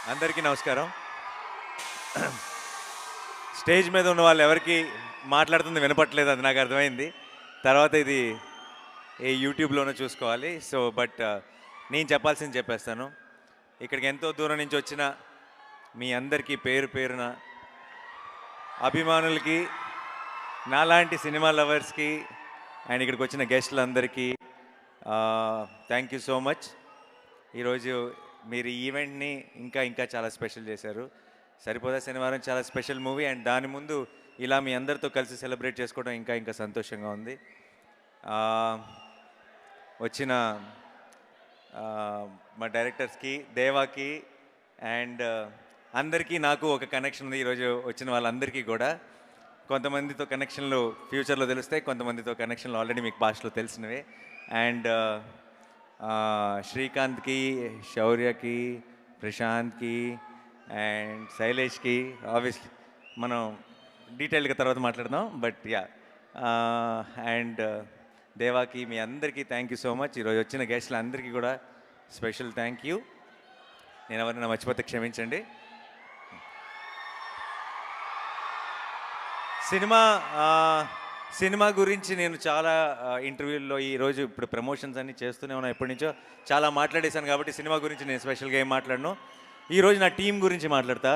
అందరికీ నమస్కారం. స్టేజ్ మీద ఉన్న వాళ్ళు ఎవరికి మాట్లాడుతుంది వినపట్లేదు, అది నాకు అర్థమైంది. తర్వాత ఇది ఏ యూట్యూబ్లోనూ చూసుకోవాలి. సో బట్ నేను చెప్పాల్సింది చెప్పేస్తాను. ఇక్కడికి ఎంతో దూరం నుంచి వచ్చిన మీ అందరికీ పేరు పేరున, అభిమానులకి, నాలాంటి సినిమా లవర్స్కి అండ్ ఇక్కడికి వచ్చిన గెస్టులందరికీ థ్యాంక్ యూ సో మచ్. ఈరోజు మీరు ఈ ఈవెంట్ని ఇంకా ఇంకా చాలా స్పెషల్ చేశారు. సరిపోదా శనివారం చాలా స్పెషల్ మూవీ, అండ్ దాని ముందు ఇలా మీ అందరితో కలిసి సెలబ్రేట్ చేసుకోవడం ఇంకా ఇంకా సంతోషంగా ఉంది. వచ్చిన మా డైరెక్టర్స్కి, దేవాకి అండ్ అందరికీ నాకు ఒక కనెక్షన్ ఉంది. ఈరోజు వచ్చిన వాళ్ళందరికీ కూడా కొంతమందితో కనెక్షన్లు ఫ్యూచర్లో తెలుస్తాయి, కొంతమందితో కనెక్షన్లు ఆల్రెడీ మీకు పాస్ట్లో తెలిసినవే. అండ్ శ్రీకాంత్కి, శౌర్యకి, ప్రశాంత్కి అండ్ శైలేష్కి ఆబ్వియస్లీ మనం డీటెయిల్గా తర్వాత మాట్లాడదాం. బట్ యా, అండ్ దేవాకి, మీ అందరికీ థ్యాంక్ యూ సో మచ్. ఈరోజు వచ్చిన గెస్టులు అందరికీ కూడా స్పెషల్ థ్యాంక్ యూ. నేను ఎవరైనా మర్చిపోతే క్షమించండి. సినిమా గురించి నేను చాలా ఇంటర్వ్యూల్లో ఈరోజు ఇప్పుడు ప్రమోషన్స్ అన్నీ చేస్తూనే ఉన్నాను, ఎప్పటి నుంచో చాలా మాట్లాడేశాను. కాబట్టి సినిమా గురించి నేను స్పెషల్గా ఏం మాట్లాడను. ఈరోజు నా టీం గురించి మాట్లాడతా.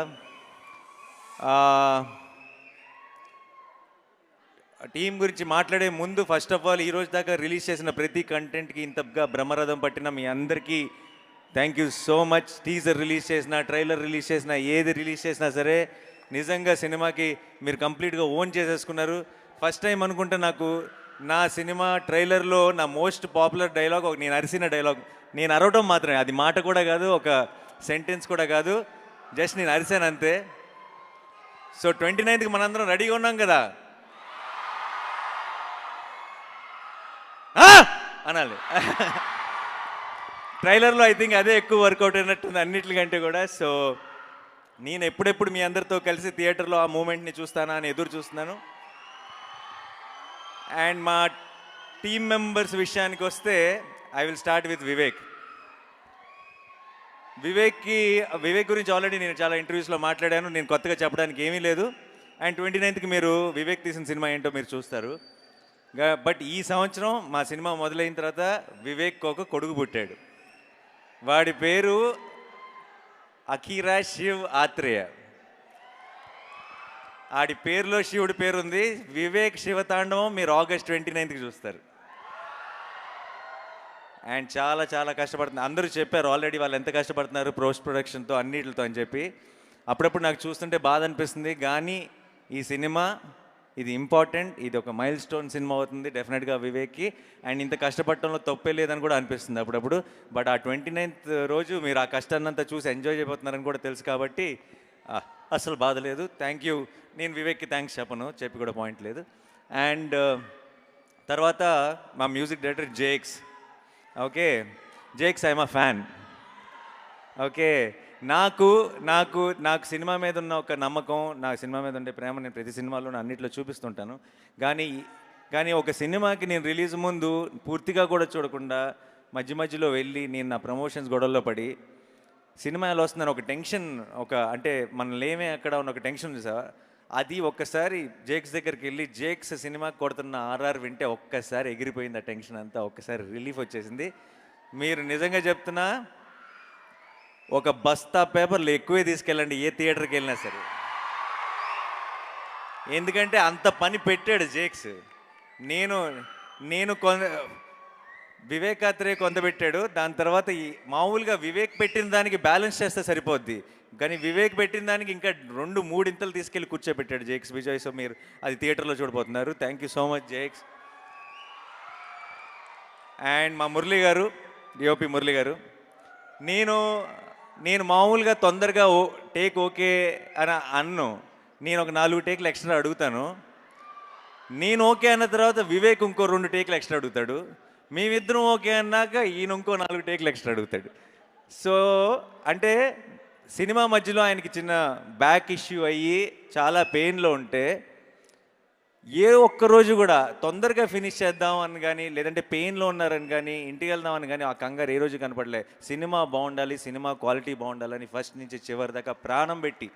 టీం గురించి మాట్లాడే ముందు ఫస్ట్ ఆఫ్ ఆల్ ఈరోజు దాకా రిలీజ్ చేసిన ప్రతి కంటెంట్కి ఇంతగా బ్రహ్మరథం పట్టిన మీ అందరికీ thank you so much. Teaser release చేసిన, ట్రైలర్ రిలీజ్ చేసిన, ఏది రిలీజ్ చేసినా సరే నిజంగా సినిమాకి మీరు కంప్లీట్గా ఓన్ చేసేసుకున్నారు. ఫస్ట్ టైం అనుకుంటే నాకు నా సినిమా ట్రైలర్లో నా మోస్ట్ పాపులర్ డైలాగ్ నేను అరిసిన డైలాగ్. నేను అరవటం మాత్రమే, అది మాట కూడా కాదు, ఒక సెంటెన్స్ కూడా కాదు, జస్ట్ నేను అరిసాను అంతే. సో 29కి మనందరం రెడీగా ఉన్నాం కదా అనాలి. ట్రైలర్లో ఐ థింక్ అదే ఎక్కువ వర్కౌట్ అయినట్టుంది అన్నిటికంటే కూడా. సో నేను ఎప్పుడెప్పుడు మీ అందరితో కలిసి థియేటర్లో ఆ మూమెంట్ని చూస్తానా అని ఎదురు చూస్తున్నాను. అండ్ మా టీమ్ మెంబర్స్ విషయానికి వస్తే I will start with Vivek. Vivek గురించి ఆల్రెడీ నేను చాలా ఇంటర్వ్యూస్లో మాట్లాడాను, నేను కొత్తగా చెప్పడానికి ఏమీ లేదు. అండ్ 29కి మీరు వివేక్ తీసిన సినిమా ఏంటో మీరు చూస్తారు. బట్ ఈ సంవత్సరం మా సినిమా మొదలైన తర్వాత వివేక్ ఒక కొడుకు పుట్టాడు. వాడి పేరు అఖీరా శివ్ ఆత్రేయ. ఆడి పేరులో శివుడి పేరు ఉంది. వివేక్ శివతాండవం మీరు ఆగస్ట్ 29కి చూస్తారు. అండ్ చాలా చాలా కష్టపడుతున్నారు. అందరూ చెప్పారు ఆల్రెడీ వాళ్ళు ఎంత కష్టపడుతున్నారు పోస్ట్ ప్రొడక్షన్తో అన్నిటితో అని చెప్పి. అప్పుడప్పుడు నాకు చూస్తుంటే బాధ అనిపిస్తుంది. కానీ ఈ సినిమా ఇది ఇంపార్టెంట్, ఇది ఒక మైల్ స్టోన్ సినిమా అవుతుంది డెఫినెట్గా వివేక్కి. అండ్ ఇంత కష్టపడటంలో తప్పే లేదని కూడా అనిపిస్తుంది అప్పుడప్పుడు. బట్ ఆ 29th రోజు మీరు ఆ కష్టాన్నంతా చూసి ఎంజాయ్ చేయబోతున్నారని కూడా తెలుసు కాబట్టి అసలు బాధ లేదు. Thank you. నేను వివేక్కి థ్యాంక్స్ చెప్పను, చెప్పి కూడా పాయింట్ లేదు. అండ్ తర్వాత మా music director Jakes. Okay Jakes, I'm a fan. Okay, నాకు నాకు నాకు సినిమా మీద ఉన్న ఒక నమ్మకం, నాకు సినిమా మీద ఉండే ప్రేమ నేను ప్రతి సినిమాలోనూ అన్నింటిలో చూపిస్తుంటాను. కానీ ఒక సినిమాకి నేను రిలీజ్ ముందు పూర్తిగా కూడా చూడకుండా మధ్య మధ్యలో వెళ్ళి నేను నా ప్రమోషన్స్ గొడవల్లో పడి సినిమా ఎలా వస్తుందని ఒక టెన్షన్, అంటే మనం లేమే అక్కడ ఉన్న ఒక టెన్షన్ ఉంది సార్. అది ఒక్కసారి జేక్స్ దగ్గరికి వెళ్ళి జేక్స్ సినిమా కొడుతున్న ఆర్ఆర్ వింటే ఒక్కసారి ఎగిరిపోయింది ఆ టెన్షన్ అంతా, ఒక్కసారి రిలీఫ్ వచ్చేసింది. మీరు నిజంగా చెప్తున్నా, ఒక బస్తా పేపర్లు ఎక్కువే తీసుకెళ్ళండి ఏ థియేటర్కి వెళ్ళినా సరే. ఎందుకంటే అంత పని పెట్టాడు జేక్స్. నేను వివేకాత్రే కొంత పెట్టాడు. దాని తర్వాత మామూలుగా వివేక్ పెట్టిన దానికి బ్యాలెన్స్ చేస్తే సరిపోద్ది, కానీ వివేక్ పెట్టిన దానికి ఇంకా 2-3 ఇంతలు తీసుకెళ్ళి కూర్చోబెట్టాడు జేక్స్ విజయ్. సో మీరు అది థియేటర్లో చూడబోతున్నారు. Thank you so much Jakes. And మా మురళి గారు, డిఓపి మురళి గారు, నేను మామూలుగా తొందరగా టేక్ ఓకే అని అన్ను. నేను ఒక 4 టేకులు ఎక్స్ట్రా అడుగుతాను. నేను ఓకే అన్న తర్వాత వివేక్ ఇంకో 2 టేకులు ఎక్స్ట్రా అడుగుతాడు. మేమిద్దరం ఓకే అన్నాక ఈయన ఇంకో 4 టేకులు ఎక్స్ట్రా అడుగుతాడు. సో అంటే సినిమా మధ్యలో ఆయనకి చిన్న బ్యాక్ ఇష్యూ అయ్యి చాలా పెయిన్లో ఉంటే ఏ ఒక్కరోజు కూడా తొందరగా ఫినిష్ చేద్దాం అని కానీ, లేదంటే పెయిన్లో ఉన్నారని కానీ, ఇంటికి వెళ్దాం అని కానీ ఆ కంగారు ఏ రోజు కనపడలే. సినిమా బాగుండాలి, సినిమా క్వాలిటీ బాగుండాలని ఫస్ట్ నుంచి చివరి దాకా ప్రాణం పెట్టి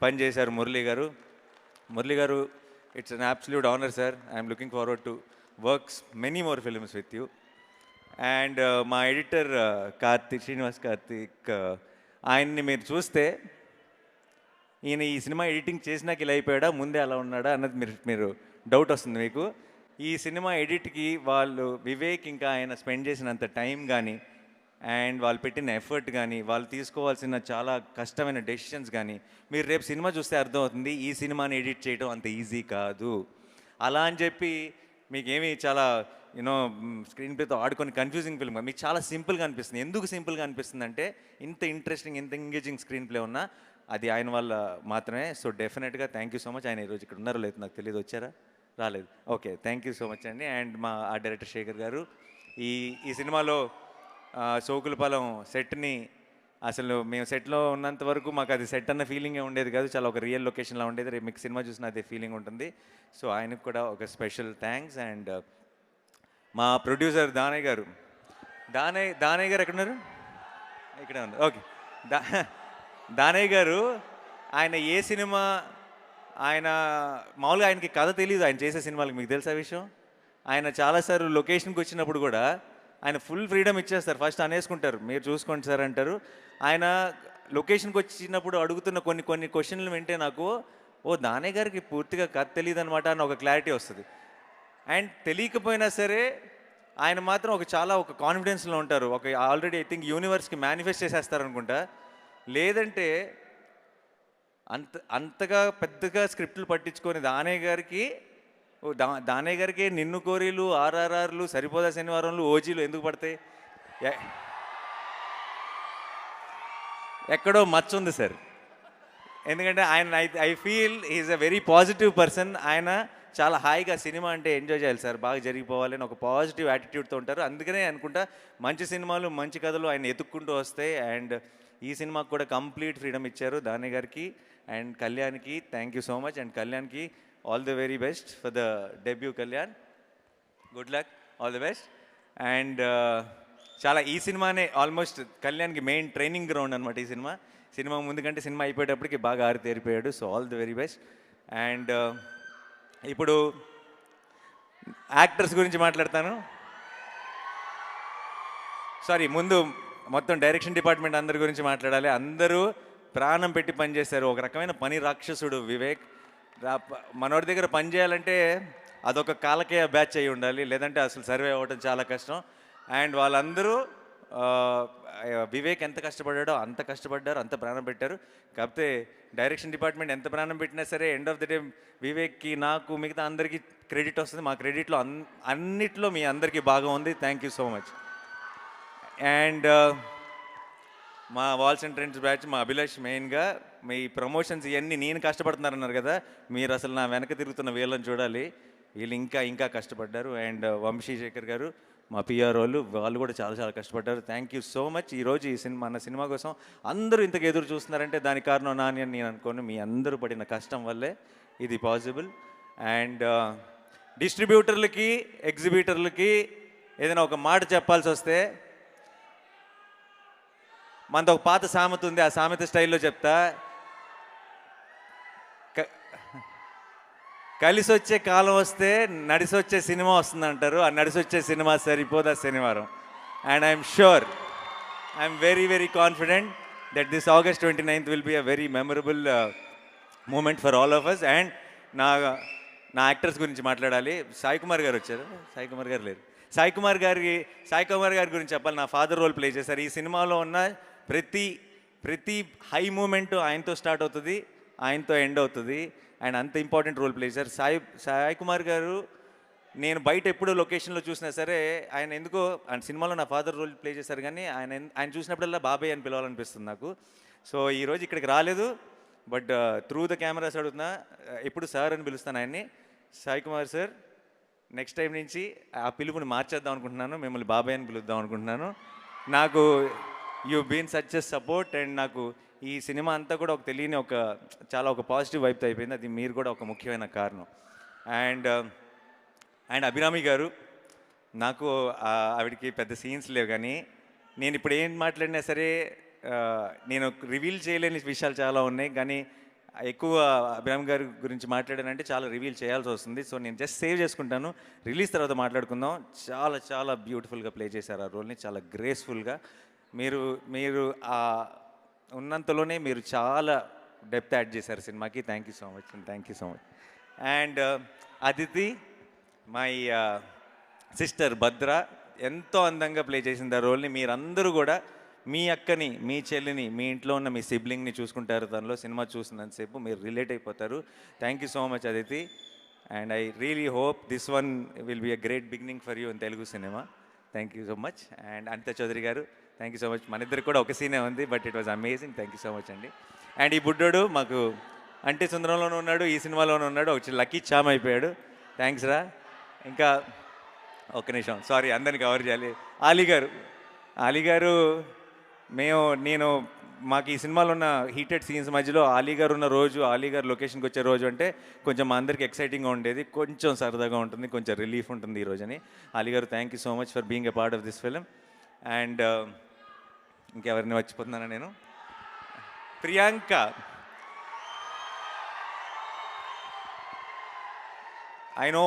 పనిచేశారు మురళీ గారు. మురళీ గారు, it's an absolute honour sir. I'm looking forward to works many more films with you. And మా ఎడిటర్ శ్రీనివాస్ కార్తిక్, ఆయన్ని మీరు చూస్తే ఈయన ఈ సినిమా ఎడిటింగ్ చేసినాక ఇలా అయిపోయాడా, ముందే అలా ఉన్నాడా అన్నది మీరు డౌట్ వస్తుంది మీకు. ఈ సినిమా ఎడిట్కి వాళ్ళు వివేక్ ఇంకా ఆయన స్పెండ్ చేసినంత టైం కానీ, అండ్ వాళ్ళు పెట్టిన ఎఫర్ట్ కానీ, వాళ్ళు తీసుకోవాల్సిన చాలా కష్టమైన డెసిషన్స్ కానీ మీరు రేపు సినిమా చూస్తే అర్థమవుతుంది. ఈ సినిమాని ఎడిట్ చేయడం అంత ఈజీ కాదు. అలా అని చెప్పి మీకేమి చాలా స్క్రీన్ ప్లేతో ఆడుకొని కన్ఫ్యూజింగ్ ఫిల్మ్ మీకు చాలా సింపుల్గా అనిపిస్తుంది. ఎందుకు సింపుల్గా అనిపిస్తుంది అంటే ఇంత ఇంట్రెస్టింగ్, ఇంత ఎంగేజింగ్ స్క్రీన్ ప్లే ఉన్నా అది ఆయన వల్ల మాత్రమే. సో డెఫినెట్గా థ్యాంక్ యూ సో మచ్. ఆయన ఈరోజు ఇక్కడ ఉన్నారో లేదు నాకు తెలియదు, వచ్చారా? రాలేదు. Okay, thank you so much అండి. అండ్ మా డైరెక్టర్ శేఖర్ గారు ఈ సినిమాలో సోకులపాలెం సెట్ని అసలు మేము సెట్లో ఉన్నంత వరకు మాకు అది సెట్ అన్న ఫీలింగే ఉండేది కాదు, చాలా ఒక రియల్ లొకేషన్లో ఉండేది. రేపు మీకు సినిమా చూసిన అదే ఫీలింగ్ ఉంటుంది. సో ఆయనకు కూడా ఒక స్పెషల్ థ్యాంక్స్. అండ్ మా ప్రొడ్యూసర్ దానయ్య గారు, దానయ్య గారు ఎక్కడున్నారు? ఇక్కడే ఉంది. ఓకే, దానయ్య గారు, ఆయన ఏ సినిమా ఆయన మామూలుగా ఆయనకి కథ తెలియదు ఆయన చేసే సినిమాలకి, మీకు తెలుసా విషయం? ఆయన చాలాసార్లు లొకేషన్కి వచ్చినప్పుడు కూడా ఆయన ఫుల్ ఫ్రీడమ్ ఇచ్చేస్తారు. ఫస్ట్ అనేసుకుంటారు, మీరు చూసుకోండి సార్ అంటారు. ఆయన లొకేషన్కి వచ్చినప్పుడు అడుగుతున్న కొన్ని క్వశ్చన్లు వింటే నాకు దానయ్య గారికి పూర్తిగా కథ తెలియదు అనమాట అని ఒక క్లారిటీ వస్తుంది. అండ్ తెలియకపోయినా సరే ఆయన మాత్రం ఒక కాన్ఫిడెన్స్లో ఉంటారు. ఆల్రెడీ ఐ థింక్ యూనివర్స్కి మేనిఫెస్ట్ చేసేస్తారనుకుంటా. లేదంటే అంతగా పెద్దగా స్క్రిప్ట్లు పట్టించుకొని దానయ్య గారికి నిన్ను కోరీలు, ఆర్ఆర్ఆర్లు, సరిపోదా శనివారంలు, ఓజీలు ఎందుకు పడతాయి? ఎక్కడో మచ్చ ఉంది సార్. ఎందుకంటే ఆయన I feel is a very positive person. ఆయన చాలా హాయిగా సినిమా అంటే ఎంజాయ్ చేయాలి సార్, బాగా జరిగిపోవాలి అని ఒక పాజిటివ్ యాటిట్యూడ్తో ఉంటారు. అందుకనే అనుకుంటా మంచి సినిమాలు, మంచి కథలు ఆయన ఎత్తుక్కుంటూ వస్తాయి. అండ్ ఈ సినిమాకు కూడా కంప్లీట్ ఫ్రీడమ్ ఇచ్చారు దానయ్య గారికి. అండ్ కళ్యాణ్కి thank you so much. And కళ్యాణ్కి all the very best for the debut. Kalyan, good luck, all the best. And చాలా ఈ సినిమానే ఆల్మోస్ట్ కళ్యాణ్కి మెయిన్ ట్రైనింగ్ గ్రౌండ్ అనమాట. ఈ సినిమా ముందు కంటే సినిమా అయిపోయేటప్పటికి బాగా ఆరితేరిపోయాడు. So all the very best. And ఇప్పుడు యాక్టర్స్ గురించి మాట్లాడతాను. ముందు మొత్తం డైరెక్షన్ డిపార్ట్మెంట్ అందరి గురించి మాట్లాడాలి. అందరూ ప్రాణం పెట్టి పనిచేశారు. ఒక రకమైన పని రాక్షసుడు వివేక్. మనోడి దగ్గర పని చేయాలంటే అదొక కాలకేయ బ్యాచ్ అయి ఉండాలి, లేదంటే అసలు సర్వే అవ్వడం చాలా కష్టం. అండ్ వాళ్ళందరూ వివేక్ ఎంత కష్టపడ్డాడో అంత కష్టపడ్డారు, అంత ప్రాణం పెట్టారు. కాకపోతే డైరెక్షన్ డిపార్ట్మెంట్ ఎంత ప్రాణం పెట్టినా సరే ఎండ్ ఆఫ్ ది డే వివేక్కి, నాకు, మిగతా అందరికీ క్రెడిట్ వస్తుంది. మా క్రెడిట్లో అన్నిట్లో మీ అందరికీ బాగా ఉంది. Thank you so much. And మా వాల్స్ అండ్ ట్రెండ్స్ బ్యాచ్, మా అభిలాష్ మెయిన్గా మీ ప్రమోషన్స్ ఇవన్నీ నేను కష్టపడుతున్నారన్నారు కదా, మీరు అసలు నా వెనక తిరుగుతున్న వీళ్ళని చూడాలి, వీళ్ళు ఇంకా కష్టపడ్డారు. అండ్ వంశీశేఖర్ గారు, మా పిఆర్ వాళ్ళు కూడా చాలా కష్టపడ్డారు. Thank you so much. ఈరోజు మన సినిమా కోసం అందరూ ఇంతకు ఎదురు చూస్తున్నారంటే దానికి కారణం నాని అని నేను అనుకోను. మీ అందరూ పడిన కష్టం వల్లే ఇది పాసిబుల్. అండ్ డిస్ట్రిబ్యూటర్లకి, ఎగ్జిబిటర్లకి ఏదైనా ఒక మాట చెప్పాల్సి వస్తే, మనతో ఒక పాత సామెత ఉంది, ఆ సామెత స్టైల్లో చెప్తా. కలిసి వచ్చే కాలం వస్తే నడిసి వచ్చే సినిమా వస్తుందంటారు. ఆ నడిసి వచ్చే cinema Saripodhaa Sanivaaram. And I'm sure, I'm very confident that this August 29th will be a very memorable moment for all of us. And నా యాక్టర్స్ గురించి మాట్లాడాలి. సాయి కుమార్ గారు వచ్చారు. సాయి కుమార్ గారు లేరు. సాయి కుమార్ గారి గురించి చెప్పాలి. నా ఫాదర్ రోల్ ప్లే చేశారు. ఈ సినిమాలో ఉన్న ప్రతి హై మూమెంట్ ఆయనతో స్టార్ట్ అవుతుంది, ఆయనతో ఎండ్ అవుతుంది. ఆయన అంత ఇంపార్టెంట్ రోల్ ప్లే చేశారు. సాయి కుమార్ గారు నేను బయట ఎప్పుడో లొకేషన్లో చూసినా సరే ఆయన ఎందుకో ఆయన సినిమాలో నా ఫాదర్ రోల్ ప్లే చేశారు, కానీ ఆయన చూసినప్పుడల్లా బాబాయ్ అని పిలవాలనిపిస్తుంది నాకు. సో ఈరోజు ఇక్కడికి రాలేదు, బట్ త్రూ ద కెమెరాస్ అడుగుతున్నా, ఎప్పుడు సార్ అని పిలుస్తాను ఆయన్ని. Sai Kumar sir, next time నుంచి ఆ పిలుపుని మార్చేద్దాం అనుకుంటున్నాను, మిమ్మల్ని బాబాయ్ అని పిలుద్దాం అనుకుంటున్నాను. నాకు you been such a support. And నాకు ఈ సినిమా అంతా కూడా ఒక తెలియని ఒక పాజిటివ్ వైబ్తో అయిపోయింది. అది మీరు కూడా ఒక ముఖ్యమైన కారణం. అండ్ అండ్ అభిరామి గారు, నాకు ఆవిడకి పెద్ద సీన్స్ లేవు, కానీ నేను ఇప్పుడు ఏం మాట్లాడినా సరే నేను రివీల్ చేయలేని విషయాలు చాలా ఉన్నాయి, కానీ ఎక్కువ అభిరామ్ గారి గురించి మాట్లాడానంటే చాలా రివీల్ చేయాల్సి వస్తుంది. సో నేను జస్ట్ సేవ్ చేసుకుంటాను, రిలీజ్ తర్వాత మాట్లాడుకుందాం. చాలా చాలా బ్యూటిఫుల్గా ప్లే చేశారు ఆ రోల్ని, చాలా గ్రేస్ఫుల్గా. మీరు మీరు ఉన్నంతలోనే మీరు చాలా డెప్త్ యాడ్ చేశారు సినిమాకి. Thank you so much and thank you so much. And Aditi, my sister Bhadra, ఎంతో అందంగా ప్లే చేసింది ఆ రోల్ని. మీరందరూ కూడా మీ అక్కని, మీ చెల్లిని, మీ ఇంట్లో ఉన్న మీ సిబ్లింగ్ని చూసుకుంటారు తనలో. సినిమా చూసినంతసేపు మీరు రిలేట్ అయిపోతారు. Thank you so much Aditi. And I really hope this one will be a great beginning for you in Telugu cinema. Thank you so much. And Anitha Chowdary గారు, థ్యాంక్ యూ సో మచ్. మన ఇద్దరికి కూడా ఒక సీనే ఉంది, but it was amazing. Thank you so much అండి. And ఈ బుడ్డోడు మాకు అంటే సుందరంలోనూ ఉన్నాడు, ఈ సినిమాలోనూ ఉన్నాడు, ఒక లక్కీ చామ్ అయిపోయాడు. థ్యాంక్స్ రా. ఇంకా ఒక్క నిమిషం, సారీ అందరిని కవర్ చేయాలి. ఆలీ గారు నేను మాకు ఈ సినిమాలో ఉన్న హీటెడ్ సీన్స్ మధ్యలో ఆలీ గారు ఉన్న రోజు, ఆలీ గారు లొకేషన్కి వచ్చే రోజు అంటే కొంచెం మా అందరికి ఎక్సైటింగ్గా ఉండేది, కొంచెం సరదాగా ఉంటుంది, కొంచెం రిలీఫ్ ఉంటుంది ఈ రోజుని. ఆలీ గారు, thank you so much for being a part of this film. And ఇంకెవరిని మర్చిపోతున్నానా నేను? ప్రియాంక, ఐ నో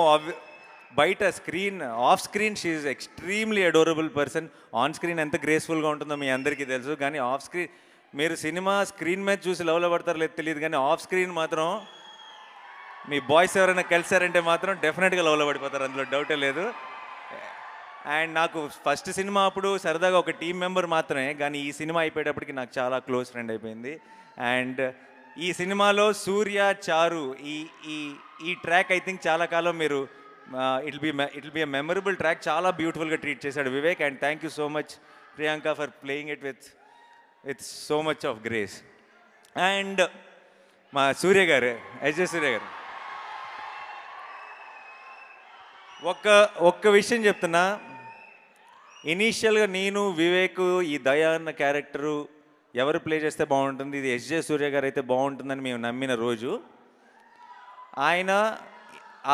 బయట off screen she is extremely adorable person. On screen ఎంత గ్రేస్ఫుల్గా ఉంటుందో మీ అందరికీ తెలుసు, కానీ ఆఫ్ స్క్రీన్ మీరు సినిమా స్క్రీన్ మీద చూసి లవ్లో పడతారో లేదు తెలియదు, కానీ ఆఫ్ స్క్రీన్ మాత్రం మీ బాయ్స్ ఎవరైనా కలిసారంటే మాత్రం డెఫినెట్గా లవ్లో పడిపోతారు, అందులో డౌటే లేదు. అండ్ నాకు ఫస్ట్ సినిమా అప్పుడు సరదాగా ఒక టీం మెంబర్ మాత్రమే, కానీ ఈ సినిమా అయిపోయేటప్పటికి నాకు చాలా క్లోజ్ ఫ్రెండ్ అయిపోయింది. అండ్ ఈ సినిమాలో సూర్య, చారు ఈ ట్రాక్ ఐ థింక్ చాలా కాలం మీరు it be a memorable track. చాలా బ్యూటిఫుల్గా ట్రీట్ చేశాడు Vivek. And thank you so much Priyanka for playing it with so much of grace. And మా సూర్య గారు, ఎస్జే సూర్య గారు, ఒక్క విషయం చెప్తున్నా. ఇనీషియల్గా నేను వివేక్ ఈ దయా అన్న క్యారెక్టరు ఎవరు ప్లే చేస్తే బాగుంటుంది, ఇది ఎస్జే సూర్య గారు అయితే బాగుంటుందని మేము నమ్మిన రోజు, ఆయన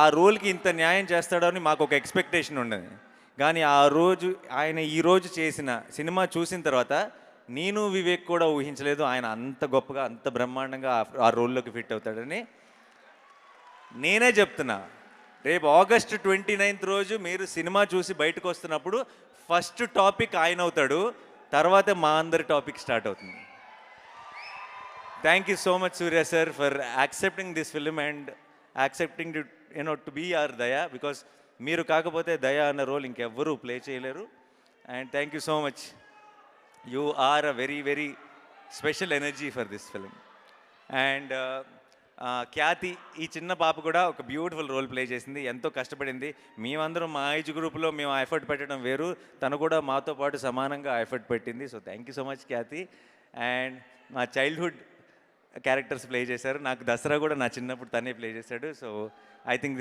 ఆ రోల్కి ఇంత న్యాయం చేస్తాడని మాకు ఒక ఎక్స్పెక్టేషన్ ఉండేది. కానీ ఆ రోజు ఆయన ఈరోజు చేసిన సినిమా చూసిన తర్వాత నేను వివేక్ కూడా ఊహించలేదు ఆయన అంత గొప్పగా, అంత బ్రహ్మాండంగా ఆ రోల్లోకి ఫిట్ అవుతాడని. నేనే చెప్తున్నా, రేపు August 29th రోజు మీరు సినిమా చూసి బయటకు వస్తున్నప్పుడు ఫస్ట్ టాపిక్ ఆయన అవుతాడు, తర్వాత మా అందరి టాపిక్ స్టార్ట్ అవుతుంది. Thank you so much Surya sir for accepting this film and accepting to be our Daya, because మీరు కాకపోతే దయా అన్న రోల్ ఇంకెవ్వరూ ప్లే చేయలేరు. And thank you so much, you are a very very special energy for this film. And Khyati, ఈ చిన్న పాప కూడా ఒక బ్యూటిఫుల్ రోల్ ప్లే చేసింది, ఎంతో కష్టపడింది. మేమందరం మా ఏజ్ గ్రూప్లో మేము ఆ ఎఫర్ట్ పెట్టడం వేరు, తను కూడా మాతో పాటు సమానంగా ఆ ఎఫర్ట్ పెట్టింది. So thank you so much Khyati. And మా చైల్డ్హుడ్ క్యారెక్టర్స్ ప్లే చేశారు, నాకు దసరా కూడా నా చిన్నప్పుడు తనే ప్లే చేశాడు. సో ఐ థింక్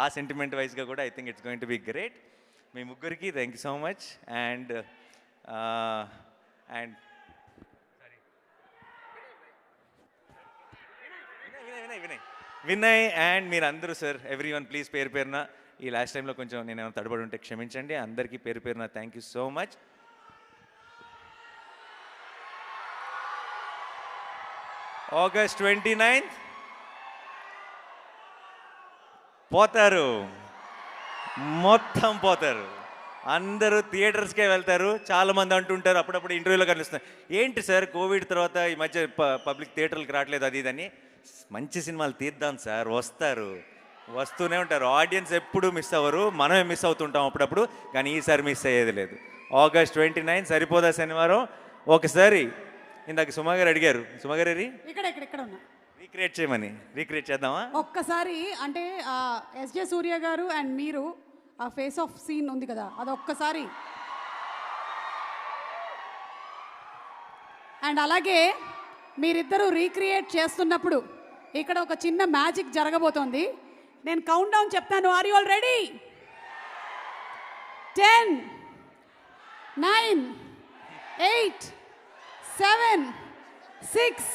ఆ సెంటిమెంట్ వైజ్గా కూడా I think it's going to be great. మీ ముగ్గురికి thank you so much. And Vinay and మీరందరూ సార్, ఎవ్రీ వన్ ప్లీజ్ పేరు పేరున, ఈ లాస్ట్ టైంలో కొంచెం నేను ఏమైనా తడబడి ఉంటే క్షమించండి. అందరికీ పేరు పేరున thank you so much. August 29th పోతారు, మొత్తం పోతారు, అందరూ థియేటర్స్కే వెళ్తారు. చాలామంది అంటుంటారు, అప్పుడప్పుడు ఇంటర్వ్యూలో కనిపిస్తుంది, ఏంటి సార్ కోవిడ్ తర్వాత ఈ మధ్య పబ్లిక్ థియేటర్లకు రావట్లేదు అది ఇదని. మంచి సినిమాలు తీద్దాం సార్, వస్తూనే ఉంటారు. ఆడియన్స్ ఎప్పుడు మిస్ అవ్వరు, మనమే మిస్ అవుతుంటాం అప్పుడప్పుడు, కానీ ఈసారి మిస్ అయ్యేది లేదు. August 29 సరిపోదా శనివారం? ఒకసారి ఇందాక సుమా గారు అడిగారు, సుమా గారు ఇక్కడ ఉన్నా రీక్రియేట్ చేయమని, రీక్రియేట్ చేద్దామా ఒక్కసారి? అంటే ఎస్జే సూర్య గారు అండ్ మీరు ఆ ఫేస్ ఆఫ్ సీన్ ఉంది కదా, అది ఒక్కసారి. అండ్ అలాగే మీరిద్దరూ రీక్రియేట్ చేస్తున్నప్పుడు ఇక్కడ ఒక చిన్న మ్యాజిక్ జరగబోతోంది. నేను కౌంట్ డౌన్ చెప్తాను, ఆర్ యు ఆల్ రెడీ? 10, 9, 8, 7, 6,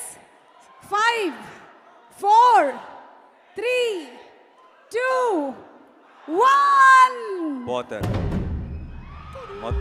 5, 4, 3, 2 1 పోతారు